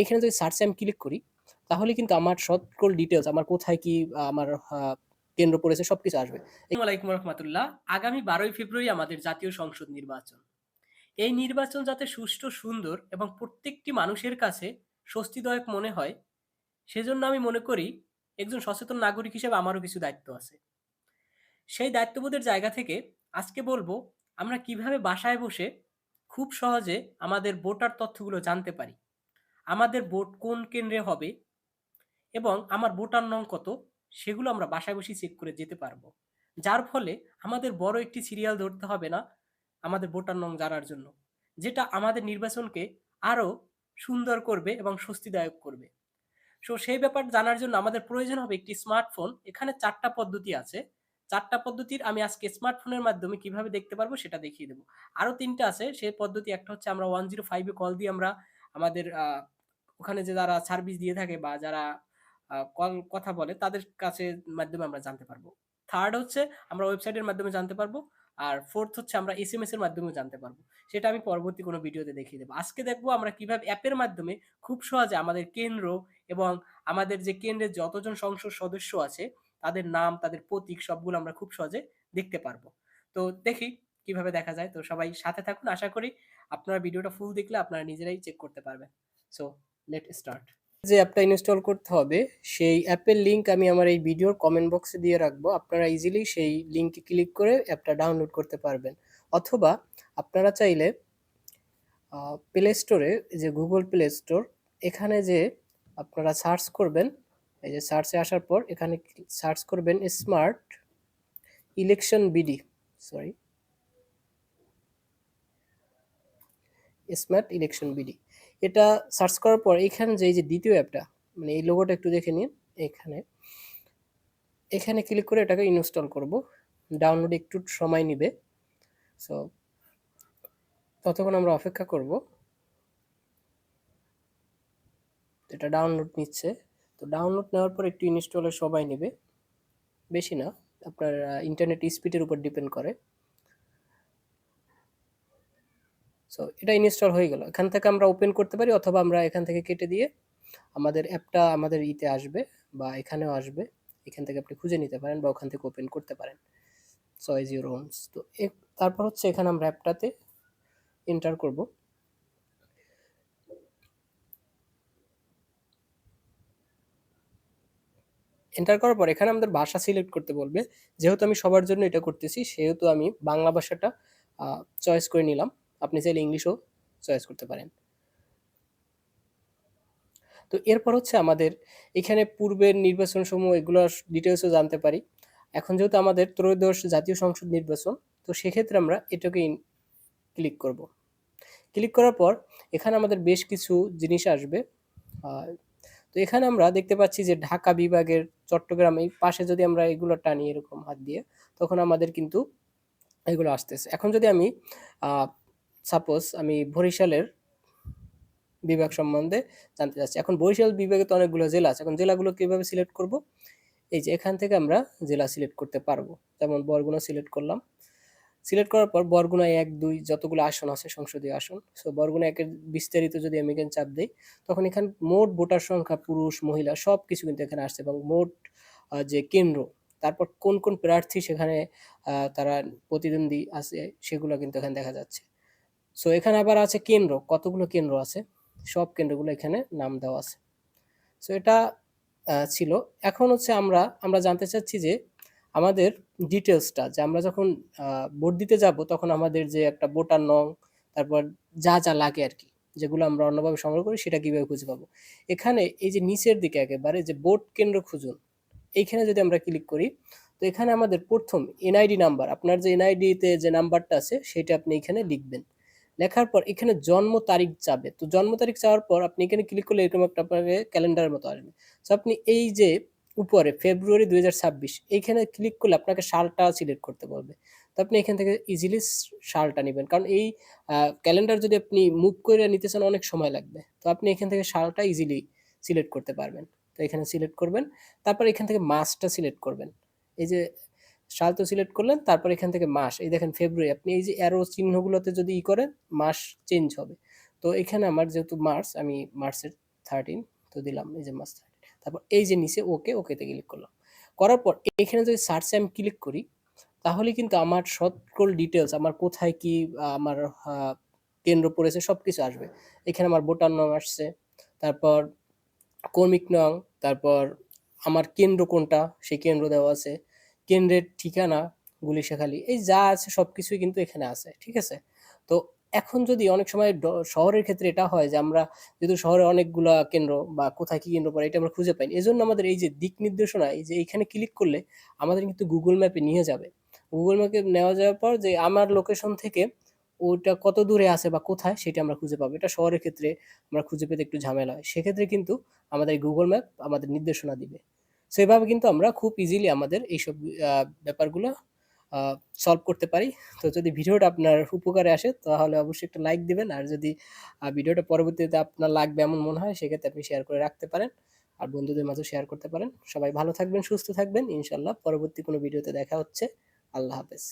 এখানে যদি সার্চে আমি ক্লিক করি তাহলে কিন্তু আমার সকল ডিটেইলস আমার কোথায় কি আমার কেন্দ্র পড়েছে সবকিছু আসবে। আসসালামু আলাইকুম রহমতুল্লাহ। আগামী 12ই ফেব্রুয়ারি আমাদের জাতীয় সংসদ নির্বাচন। এই নির্বাচন যাতে সুষ্ঠু, সুন্দর এবং প্রত্যেকটি মানুষের কাছে স্বস্তিদায়ক মনে হয়, সেজন্য আমি মনে করি একজন সচেতন নাগরিক হিসেবে আমারও কিছু দায়িত্ব আছে। সেই দায়িত্ববোধের জায়গা থেকে আজকে বলবো আমরা কিভাবে বাসায় বসে খুব সহজে আমাদের ভোটার তথ্যগুলো জানতে পারি। আমাদের ভোট কোন কেন্দ্রে হবে এবং আমার ভোটার নং কত সেগুলো আমরা বাসায় বসেই চেক করে যেতে পারবো। যার ফলে আমাদের বড় একটি সিরিয়াল ধরতে হবে না আমাদের ভোটার নং জানার জন্য, যেটা আমাদের নির্বাচনকে আরও সুন্দর করবে এবং স্বস্তিদায়ক করবে। সো সেই ব্যাপার জানার জন্য আমাদের প্রয়োজন হবে একটি স্মার্টফোন। এখানে ৪টা পদ্ধতি আছে। ৪টা পদ্ধতির আমি আজকে স্মার্টফোনের মাধ্যমে কিভাবে দেখতে পারবো সেটা দেখিয়ে দেবো। আরও ৩টা আছে সেই পদ্ধতি। একটা হচ্ছে আমরা 105 এ কল দিয়ে আমরা আমাদের ওখানে যে যারা সার্ভিস দিয়ে থাকে বা যারা কল কথা বলে তাদের কাছে মাধ্যমে আমরা জানতে পারবো। থার্ড হচ্ছে আমরা ওয়েবসাইটের মাধ্যমে জানতে পারবো। আর ফোর্থ হচ্ছে আমরা এসএমএস এর মাধ্যমেও জানতে পারবো। সেটা আমি পরবর্তী কোনো ভিডিওতে দেখিয়ে দেবো। আজকে দেখবো আমরা কিভাবে অ্যাপের মাধ্যমে খুব সহজে আমাদের কেন্দ্র এবং আমাদের যে কেন্দ্রের যতজন সংসদ সদস্য আছে তাদের নাম, তাদের প্রতীক সবগুলো আমরা খুব সহজে দেখতে পারবো। তো দেখি কিভাবে দেখা যায়। তো সবাই সাথে থাকুন। আশা করি আপনারা ভিডিওটা ফুল দেখলে আপনারা নিজেরাই চেক করতে পারবেন। So let start. যে অ্যাপটা ইনস্টল করতে হবে সেই অ্যাপের লিংক আমি আমার এই ভিডিওর কমেন্ট বক্সে দিয়ে রাখবো। আপনারা ইজিলি সেই লিংকে ক্লিক করে অ্যাপটা ডাউনলোড করতে পারবেন। অথবা আপনারা চাইলে প্লে স্টোরে, যে গুগল প্লে স্টোর, এখানে যে আপনারা সার্চ করবেন, এই যে সার্চে আসার পর এখানে সার্চ করবেন smart election BD, sorry smart election BD. এটা সার্চ করার পর এখানে যে এই যে দ্বিতীয় অ্যাপটা, মানে এই লোগোটা একটু দেখে নিন। এখানে এখানে ক্লিক করে এটাকে ইনস্টল করব। ডাউনলোড একটু সময় নেবে। সো ততক্ষণ আমরা অপেক্ষা করব। এটা ডাউনলোড নিচ্ছে। তো ডাউনলোড নেওয়ার পর একটু ইনস্টলের সময় নেবে, বেশি না। আপনার ইন্টারনেট স্পিডের উপর ডিপেন্ড করে। সো এটা ইনস্টল হয়ে গেল। এখান থেকে আমরা ওপেন করতে পারি অথবা আমরা এখান থেকে কেটে দিয়ে আমাদের অ্যাপটা আমাদের ইতে আসবে বা এখানেও আসবে। এখান থেকে আপনি খুঁজে নিতে পারেন বা ওখান থেকে ওপেন করতে পারেন। Choice your ওনস। তো তারপর হচ্ছে এখানে আমরা অ্যাপটাতে এন্টার করব। এন্টার করার পর এখানে আমাদের ভাষা সিলেক্ট করতে বলবে। যেহেতু আমি সবার জন্য এটা করতেছি সেহেতু আমি বাংলা ভাষাটা চয়েস করে নিলাম। আপনি চাইলে ইংলিশও চয়েস করতে পারেন। তো এরপর হচ্ছে আমাদের এখানে পূর্বের নির্বাচন সমূহ এগুলোর ডিটেলসও জানতে পারি। এখন যেহেতু আমাদের ত্রয়োদশ জাতীয় সংসদ নির্বাচন, তো সেক্ষেত্রে আমরা এটাকে ক্লিক করব। ক্লিক করার পর এখানে আমাদের বেশ কিছু জিনিস আসবে। তো এখানে আমরা দেখতে পাচ্ছি যে ঢাকা বিভাগের চট্টগ্রাম, এই পাশে যদি আমরা এগুলো টানি এরকম হাত দিয়ে, তখন আমাদের কিন্তু এগুলো আসতেছে। এখন যদি আমি সাপোজ আমি বরিশালের বিভাগ সম্বন্ধে জানতে চাচ্ছি। এখন বরিশাল বিভাগে তো অনেকগুলো জেলা আছে। এখন জেলাগুলো কিভাবে সিলেক্ট করব? এই যে এখান থেকে আমরা জেলা সিলেক্ট করতে পারবো। যেমন বরগুনা সিলেক্ট করলাম। সিলেক্ট করার পর বরগুনায় ১, ২ যতগুলো আসন আছে সংসদীয় আসন, সো বরগুনা ১ এর বিস্তারিত যদি আমি এখানে চাপ দেই, তখন এখানে মোট ভোটার সংখ্যা পুরুষ মহিলা সব কিছু কিন্তু এখানে আসছে এবং মোট যে কেন্দ্র, তারপর কোন কোন প্রার্থী সেখানে তারা প্রতিদ্বন্দ্বী আছে সেগুলো কিন্তু এখানে দেখা যাচ্ছে। সো এখানে আবার আছে কেন্দ্র, কতগুলো কেন্দ্র আছে সব কেন্দ্রগুলো এখানে নাম দেওয়া আছে। সো এটা ছিল। এখন হচ্ছে আমরা আমরা জানতে চাচ্ছি যে আমাদের ডিটেলসটা, যে আমরা যখন ভোট দিতে যাব তখন আমাদের যে একটা ভোটার নং, তারপর যা যা লাগে আর কি, যেগুলো আমরা অন্যভাবে সংগ্রহ করি সেটা কিভাবে খুঁজে পাবো। এখানে এই যে নিচের দিকে একেবারে যে ভোট কেন্দ্র খুঁজুন, এইখানে যদি আমরা ক্লিক করি, তো এখানে আমাদের প্রথম এনআইডি নাম্বার, আপনার যে এনআইডিতে যে নাম্বারটা আছে সেটা আপনি এখানে লিখবেন। লেখার পর এখানে জন্ম তারিখ চাবে। তো জন্ম তারিখ চাওয়ার পর আপনি এখানে ক্লিক করলে এরকম একটা আপনাকে ক্যালেন্ডারের মতো আসবে। সো আপনি এই যে উপরে ফেব্রুয়ারি ২০২৬ এইখানে ক্লিক করলে আপনাকে সালটা সিলেক্ট করতে বলবে। তো আপনি এখান থেকে ইজিলি সালটা নেবেন, কারণ এই ক্যালেন্ডার যদি আপনি মুভ করে নিতে চান অনেক সময় লাগবে। তো আপনি এখান থেকে সালটা ইজিলি সিলেক্ট করতে পারবেন। তো এখানে সিলেক্ট করবেন, তারপর এখান থেকে মাসটা সিলেক্ট করবেন। এই যে সাল তো সিলেক্ট করলেন, তারপর এখান থেকে মাস, এই দেখেন ফেব্রুয়ারি, আপনি এই যে অ্যারো চিহ্নগুলোতে যদি করেন মাস চেঞ্জ হবে। তো এখানে আমার যেহেতু মার্চ, আমি মার্চের 13, তো দিলাম এই যে মাস 13। তারপর এই যে নিচে ওকেতে ক্লিক করলাম। করার পর এখানে যদি সার্চে আমি ক্লিক করি, তাহলে কিন্তু আমার সকল ডিটেলস, আমার কোথায় কি আমার কেন্দ্র পড়েছে সবকিছু আসবে। এখানে আমার ভোটার নং আসছে, তারপর ক্রমিক নং, তারপর আমার কেন্দ্র কোনটা সেই কেন্দ্র দেওয়া আছে, কেন্দ্রের ঠিকানা গুলিশাখালী, এই যা আছে সবকিছুই কিন্তু এখানে আছে, ঠিক আছে। তো এখন যদি অনেক সময় শহরের ক্ষেত্রে এটা হয় যে আমরা যেহেতু শহরে অনেকগুলা কেন্দ্র বা কোথায় কি কেন্দ্র পড়ে এটা আমরা খুঁজে পাই, এজন্য আমাদের এই যে দিক নির্দেশনা, এই যে এখানে ক্লিক করলে আমাদের কিন্তু গুগল ম্যাপে নিয়ে যাবে। গুগল ম্যাপে নেওয়া যাওয়ার পর যে আমার লোকেশন থেকে ওটা কত দূরে আছে বা কোথায় সেটা আমরা খুঁজে পাবো। এটা শহরের ক্ষেত্রে আমরা খুঁজে পেতে একটু ঝামেলা হয়, সেক্ষেত্রে কিন্তু আমাদের গুগল ম্যাপ আমাদের নির্দেশনা দিবে। সো এভাবে কিন্তু আমরা খুব ইজিলি আমাদের এইসব ব্যাপারগুলো সলভ করতে পারি। তো যদি ভিডিওটা আপনার উপকারে আসে তাহলে অবশ্যই একটা লাইক দিবেন, আর যদি ভিডিওটা পরবর্তীতে আপনার লাগবে এমন মনে হয় সেক্ষেত্রে আপনি শেয়ার করে রাখতে পারেন, আর বন্ধুদের মাঝে শেয়ার করতে পারেন। সবাই ভালো থাকবেন, সুস্থ থাকবেন, ইনশাল্লাহ পরবর্তী কোনো ভিডিওতে দেখা হচ্ছে। আল্লাহ হাফেজ।